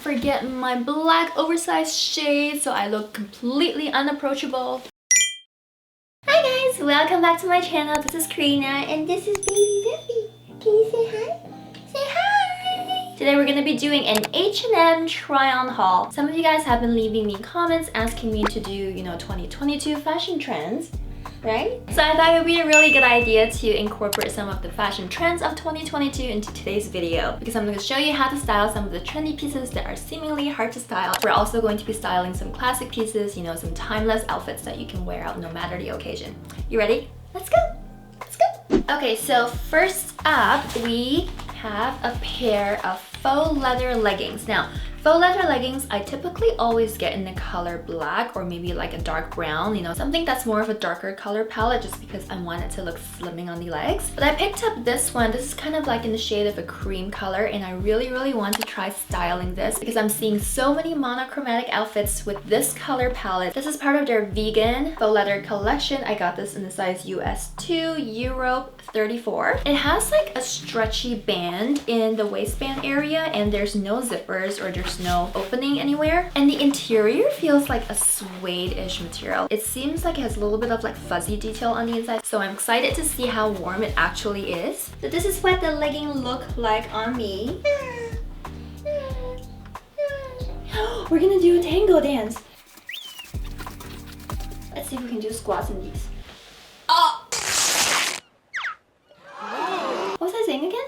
forget my black oversized shade so I look completely unapproachable. Hi guys, welcome back to my channel. This is Karina and this is baby Zippy. Can you say hi? Say hi! Today we're gonna be doing an H&M try-on haul. Some of you guys have been leaving me comments asking me to do, 2022 fashion trends, right? So I thought it would be a really good idea to incorporate some of the fashion trends of 2022 into today's video because I'm going to show you how to style some of the trendy pieces that are seemingly hard to style. We're also going to be styling some classic pieces, some timeless outfits that you can wear out no matter the occasion. You ready? Let's go! Let's go! Okay, so first up we have a pair of faux leather leggings. Now, faux leather leggings I typically always get in the color black or maybe like a dark brown, something that's more of a darker color palette just because I want it to look slimming on the legs. But I picked up this one. This is kind of like in the shade of a cream color and I really want to try styling this because I'm seeing so many monochromatic outfits with this color palette. This is part of their vegan faux leather collection. I got this in the size US 2, Europe 34. It has like a stretchy band in the waistband area and there's no zippers or there's no opening anywhere. And the interior feels like a suede-ish material. It seems like it has a little bit of like fuzzy detail on the inside. So I'm excited to see how warm it actually is. So this is what the legging look like on me. We're gonna do a tango dance. Let's see if we can do squats in these. Oh! What was I saying again?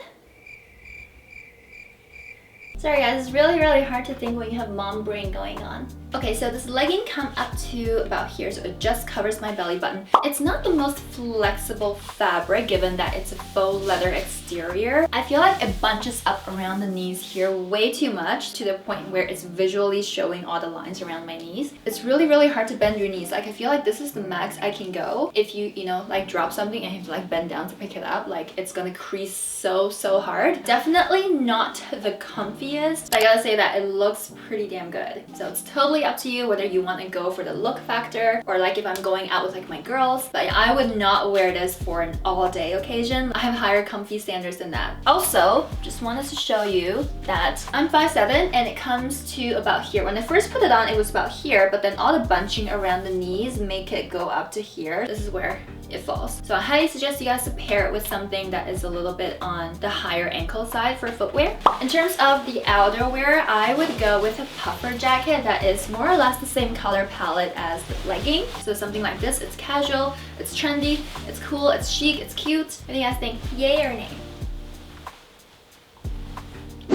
Sorry guys, it's really hard to think when you have mom brain going on. Okay, so this legging comes up to about here, so it just covers my belly button. It's not the most flexible fabric given that it's a faux leather exterior. I feel like it bunches up around the knees here way too much to the point where it's visually showing all the lines around my knees. It's really hard to bend your knees. Like I feel like this is the max I can go. If you, like drop something and you have to like bend down to pick it up, like it's gonna crease so hard. Definitely not the comfiest. I gotta say that it looks pretty damn good. So it's totally up to you whether you want to go for the look factor or like if I'm going out with like my girls, but I would not wear this for an all-day occasion. I have higher comfy standards than that. Also, just wanted to show you that I'm 5'7" and it comes to about here. When I first put it on, it was about here, but then all the bunching around the knees make it go up to here. This is where it falls. So I highly suggest you guys to pair it with something that is a little bit on the higher ankle side for footwear. In terms of the outerwear, I would go with a puffer jacket that is more or less the same color palette as the legging. So something like this, it's casual, it's trendy, it's cool, it's chic, it's cute. What do you guys think? Yay or nay?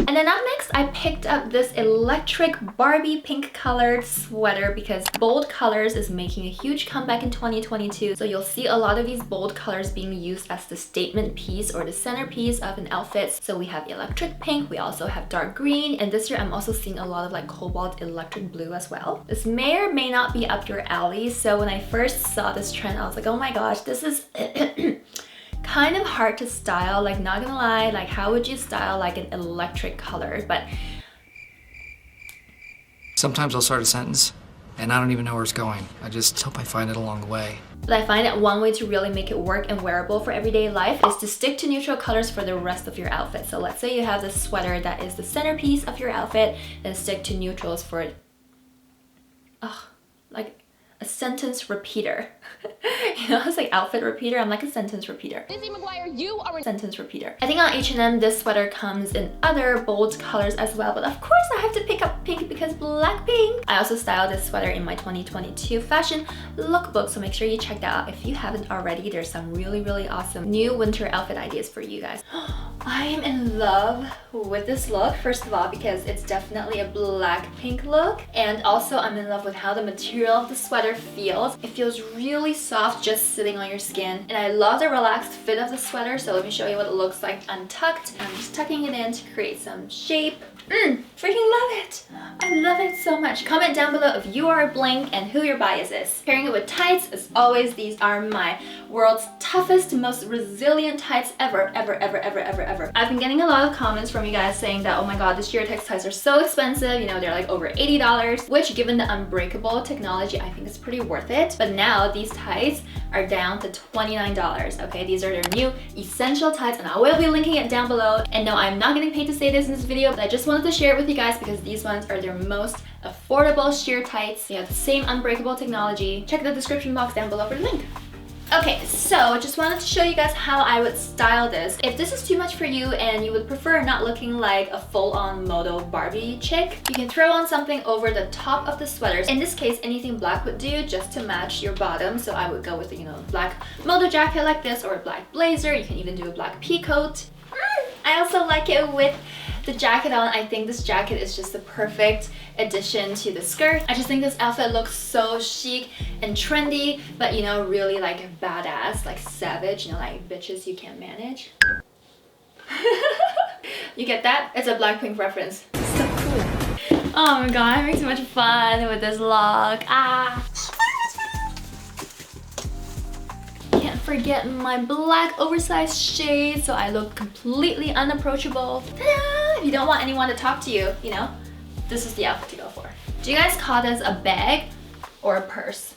And then up next, I picked up this electric Barbie pink colored sweater because bold colors is making a huge comeback in 2022. So you'll see a lot of these bold colors being used as the statement piece or the centerpiece of an outfit. So we have electric pink, we also have dark green, and this year I'm also seeing a lot of like cobalt electric blue as well. This may or may not be up your alley. So when I first saw this trend, I was like, oh my gosh, this is kind of hard to style, like not gonna lie, like how would you style like an electric color? But sometimes I'll start a sentence and I don't even know where it's going. I just hope I find it along the way. But I find that one way to really make it work and wearable for everyday life is to stick to neutral colors for the rest of your outfit. So let's say you have this sweater that is the centerpiece of your outfit, then stick to neutrals for it. Like a sentence repeater. It's like outfit repeater. I'm like a sentence repeater. Lizzie McGuire, you are a sentence repeater. I think on H&M this sweater comes in other bold colors as well, but of course I have to pick up pink because Blackpink. I also styled this sweater in my 2022 fashion lookbook, so make sure you check that out if you haven't already. There's some really awesome new winter outfit ideas for you guys. I am in love with this look, first of all, because it's definitely a Blackpink look, and also I'm in love with how the material of the sweater feels. It feels really soft just sitting on your skin, and I love the relaxed fit of the sweater. So let me show you what it looks like untucked. I'm just tucking it in to create some shape. Freaking love it! I love it so much. Comment down below if you are a blank and who your bias is. Pairing it with tights, as always, these are my world's toughest, most resilient tights ever. I've been getting a lot of comments from you guys saying that, oh my god, the Sheer-Tex tights are so expensive, you know, they're like over $80, which given the unbreakable technology, I think it's pretty worth it. But now these tights are down to $29, okay? These are their new essential tights and I will be linking it down below. And no, I'm not getting paid to say this in this video, but I just wanted to share it with you guys because these ones are their most affordable sheer tights. They have the same unbreakable technology. Check the description box down below for the link. Okay, so just wanted to show you guys how I would style this. If this is too much for you and you would prefer not looking like a full-on moto Barbie chick, you can throw on something over the top of the sweaters. In this case, anything black would do just to match your bottom. So I would go with, you know, black moto jacket like this or a black blazer. You can even do a black pea coat. I also like it with the jacket on. I think this jacket is just the perfect addition to the skirt. I just think this outfit looks so chic and trendy, but you know, really like badass, like savage, you know, like bitches you can't manage. You get that? It's a Blackpink reference. So cool. Oh my god, I'm having so much fun with this look. Can't forget my black oversized shades so I look completely unapproachable. Ta-da! If you don't want anyone to talk to you, you know, this is the outfit to go for. Do you guys call this a bag or a purse?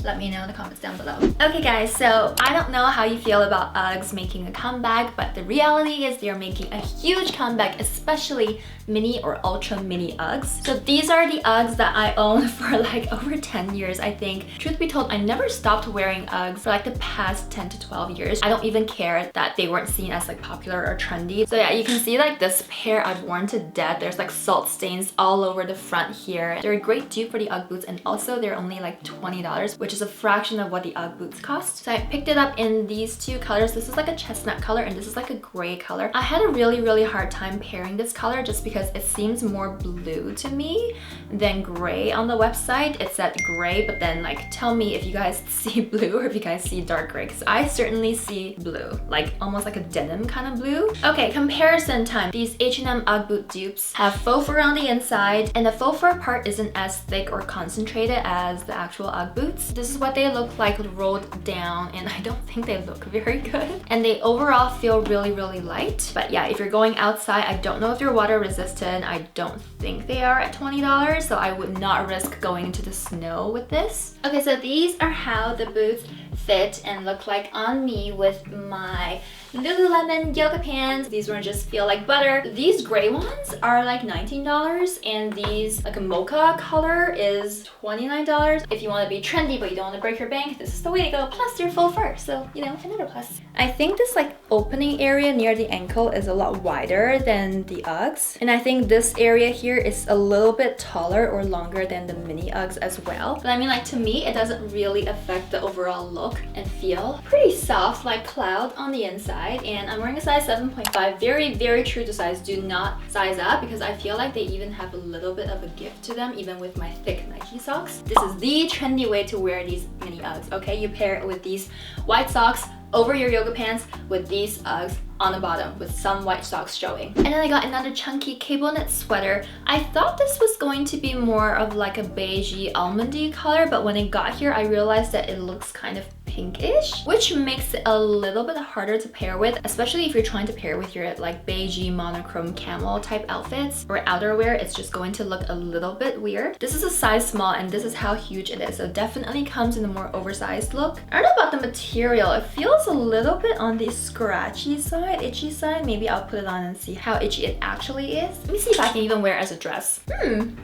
Let me know in the comments down below. Okay guys, so I don't know how you feel about UGGs making a comeback, but the reality is they're making a huge comeback, especially mini or ultra mini UGGs. So these are the UGGs that I own for like over 10 years, I think. Truth be told, I never stopped wearing UGGs for like the past 10 to 12 years. I don't even care that they weren't seen as like popular or trendy. So yeah, you can see like this pair I've worn to death. There's like salt stains all over the front here. They're a great dupe for the UGG boots, and also they're only like $20, which is a fraction of what the UGG boots cost. So I picked it up in these two colors. This is like a chestnut color and this is like a gray color. I had a really hard time pairing this color just because it seems more blue to me than gray on the website. It said gray, but then like tell me if you guys see blue or if you guys see dark gray, because I certainly see blue, like almost like a denim kind of blue. Okay, comparison time. These H&M UGG boot dupes have faux fur on the inside, and the faux fur part isn't as thick or concentrated as the actual UGG boots. This is what they look like rolled down, and I don't think they look very good. And they overall feel really light. But yeah, if you're going outside, I don't know if they're water resistant. I don't think they are at $20, so I would not risk going into the snow with this. Okay, so these are how the boots fit and look like on me with my Lululemon yoga pants. These ones just feel like butter. These gray ones are like $19, and these like a mocha color is $29. If you want to be trendy but you don't want to break your bank, this is the way to go. Plus they're full fur, so you know, another plus. I think this like opening area near the ankle is a lot wider than the UGGs, and I think this area here is a little bit taller or longer than the mini UGGs as well. But I mean, like, to me it doesn't really affect the overall look and feel. Pretty soft like cloud on the inside. And I'm wearing a size 7.5, very true to size. Do not size up because I feel like they even have a little bit of a gift to them even with my thick Nike socks. This is the trendy way to wear these mini UGGs, okay? You pair it with these white socks over your yoga pants with these UGGs on the bottom with some white socks showing. And then I got another chunky cable knit sweater. I thought this was going to be more of like a beigey almondy color, but when it got here I realized that it looks kind of pinkish, which makes it a little bit harder to pair with, especially if you're trying to pair with your like beigey monochrome camel type outfits or outerwear. It's just going to look a little bit weird. This is a size small and this is how huge it is, so definitely comes in a more oversized look. I don't know about the material. It feels a little bit on the scratchy side, itchy side. Maybe I'll put it on and see how itchy it actually is. Let me see if I can even wear it as a dress.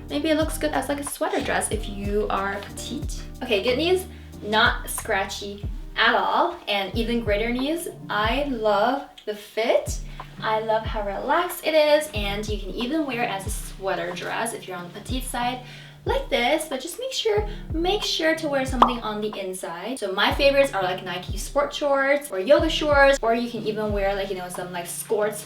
Maybe it looks good as like a sweater dress if you are petite. Okay, good news, not scratchy at all. And even greater news, I love the fit. I love how relaxed it is, and you can even wear it as a sweater dress if you're on the petite side like this, but just make sure to wear something on the inside. So my favorites are like Nike sport shorts or yoga shorts, or you can even wear like, you know, some like skirts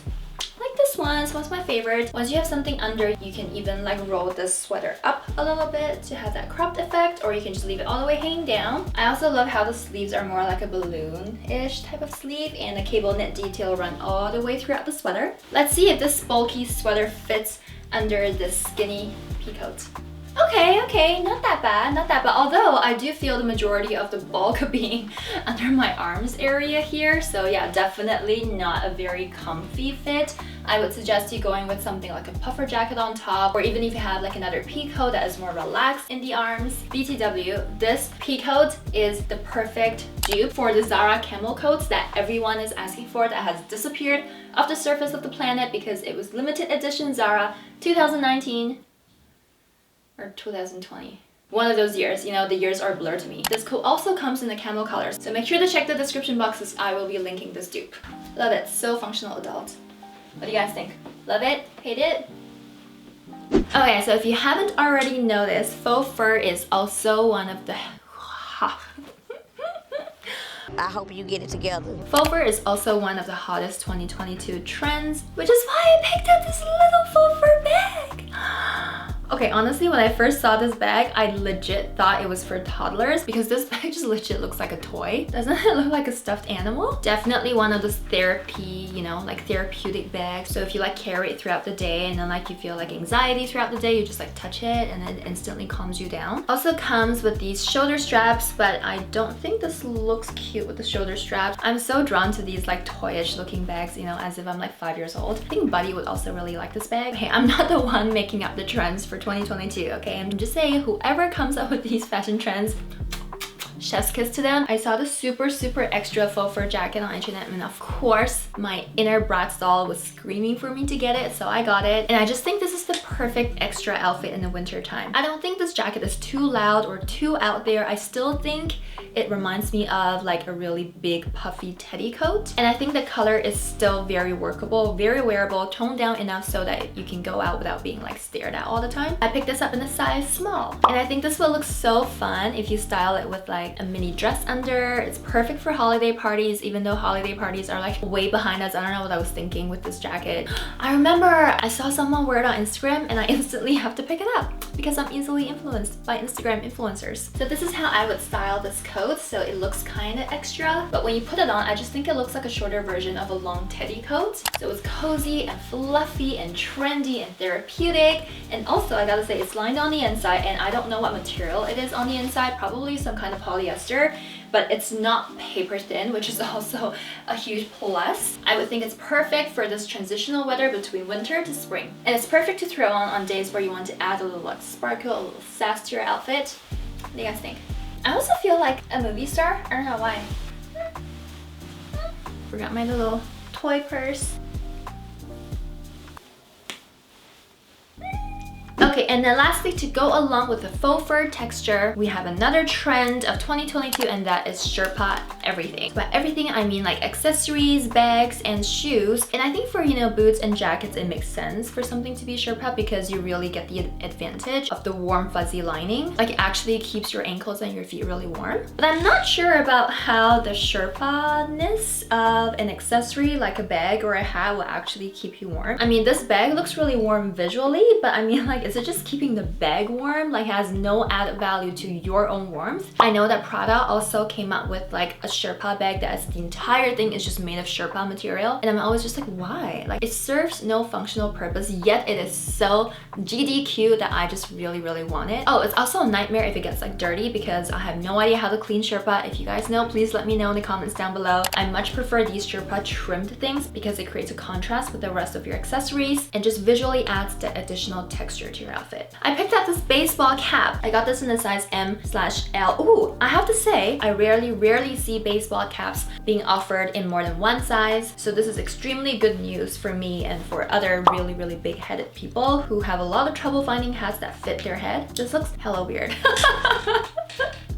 like this one. So one's my favorite. Once you have something under, you can even like roll this sweater up a little bit to have that cropped effect, or you can just leave it all the way hanging down. I also love how the sleeves are more like a balloon-ish type of sleeve, and the cable knit detail run all the way throughout the sweater. Let's see if this bulky sweater fits under this skinny pea coat. Okay, not that bad, not that bad. Although I do feel the majority of the bulk being under my arms area here. So yeah, definitely not a very comfy fit. I would suggest you going with something like a puffer jacket on top, or even if you have like another pea coat that is more relaxed in the arms. BTW, this pea coat is the perfect dupe for the Zara camel coats that everyone is asking for, that has disappeared off the surface of the planet because it was limited edition Zara 2019 or 2020. One of those years, you know, the years are blurred to me. This coat also comes in the camel colors, so make sure to check the description boxes. I will be linking this dupe. Love it, so functional adult. What do you guys think? Love it? Hate it? Okay, so if you haven't already noticed, faux fur is also one of the... I hope you get it together. Faux fur is also one of the hottest 2022 trends, which is why I picked up this little faux fur bag. Okay, honestly, when I first saw this bag, I legit thought it was for toddlers because this bag just legit looks like a toy. Doesn't it look like a stuffed animal? Definitely one of those therapy, you know, like therapeutic bags. So if you like carry it throughout the day and then like you feel like anxiety throughout the day, you just like touch it and it instantly calms you down. Also comes with these shoulder straps, but I don't think this looks cute with the shoulder straps. I'm so drawn to these like toyish looking bags, you know, as if I'm like 5 years old. I think Buddy would also really like this bag. Hey, I'm not the one making up the trends for 2022, okay? I'm just saying, whoever comes up with these fashion trends, chef's kiss to them. I saw the super extra faux fur jacket on internet, and of course my inner Bratz doll was screaming for me to get it, so I got it. And I just think this is the perfect extra outfit in the winter time. I don't think this jacket is too loud or too out there. I still think it reminds me of like a really big puffy teddy coat, and I think the color is still very workable, very wearable, toned down enough so that you can go out without being like stared at all the time. I picked this up in a size small, and I think this will look so fun if you style it with like a mini dress under. It's perfect for holiday parties, even though holiday parties are like way behind us. I don't know what I was thinking with this jacket. I remember I saw someone wear it on Instagram and I instantly have to pick it up because I'm easily influenced by Instagram influencers. So this is how I would style this coat. So it looks kind of extra, but when you put it on, I just think it looks like a shorter version of a long teddy coat. So it's cozy and fluffy and trendy and therapeutic. And also I gotta say, it's lined on the inside, and I don't know what material it is on the inside, probably some kind of polyester, but it's not paper thin, which is also a huge plus. I would think it's perfect for this transitional weather between winter to spring. And it's perfect to throw on days where you want to add a little like sparkle, a little sass to your outfit. What do you guys think? I also feel like a movie star. I don't know why. Forgot my little toy purse. Okay, and then lastly, to go along with the faux fur texture, we have another trend of 2022, and that is sherpa everything. By everything, I mean like accessories, bags, and shoes. And I think for, you know, boots and jackets, it makes sense for something to be sherpa because you really get the advantage of the warm fuzzy lining. Like it actually keeps your ankles and your feet really warm. But I'm not sure about how the sherpa-ness of an accessory like a bag or a hat will actually keep you warm. I mean, this bag looks really warm visually, but I mean, like, is it just keeping the bag warm? Like, has no added value to your own warmth? I know that Prada also came out with like a sherpa bag that is, the entire thing is just made of sherpa material, and I'm always just like, why? Like, it serves no functional purpose, yet it is so GDQ that I just really want it. Oh, it's also a nightmare if it gets like dirty because I have no idea how to clean sherpa. If you guys know, please let me know in the comments down below. I much prefer these sherpa trimmed things because it creates a contrast with the rest of your accessories and just visually adds the additional texture to your outfit. I picked up this baseball cap. I got this in the size M/L. Ooh, I have to say, I rarely see baseball caps being offered in more than one size. So this is extremely good news for me and for other really big-headed people who have a lot of trouble finding hats that fit their head. This looks hella weird.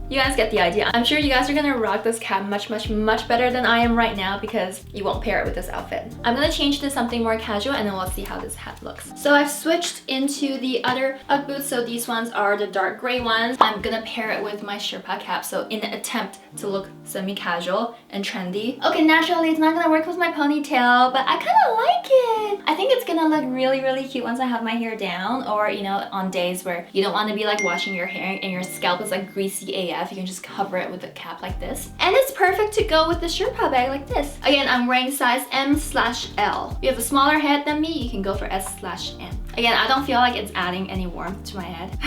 You guys get the idea. I'm sure you guys are gonna rock this cap much better than I am right now because you won't pair it with this outfit. I'm gonna change to something more casual and then we'll see how this hat looks. So I've switched into the other UGG boots. So these ones are the dark gray ones. I'm gonna pair it with my sherpa cap. So in an attempt to look semi-casual and trendy. Okay, naturally it's not gonna work with my ponytail, but I kinda like it. I think it's gonna look really cute once I have my hair down, or you know, on days where you don't wanna be like washing your hair and your scalp is like greasy AF. You can just cover it with a cap like this. And it's perfect to go with the sherpa bag like this. Again, I'm wearing size M/L. If you have a smaller head than me, you can go for S/M. Again, I don't feel like it's adding any warmth to my head.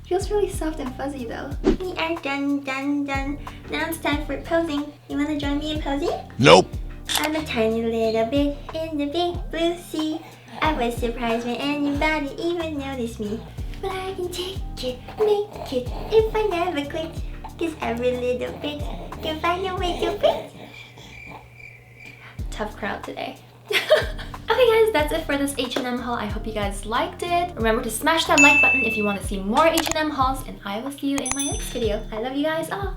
Feels really soft and fuzzy though. We are done. Now it's time for posing. You wanna join me in posing? Nope. I'm a tiny little bit in the big blue sea. I was surprised when anybody even noticed me. But I can take it, make it, if I never quit. 'Cause every little bit can find a way to fit. Tough crowd today. Okay guys, that's it for this H&M haul. I hope you guys liked it. Remember to smash that like button if you want to see more H&M hauls, and I will see you in my next video. I love you guys all.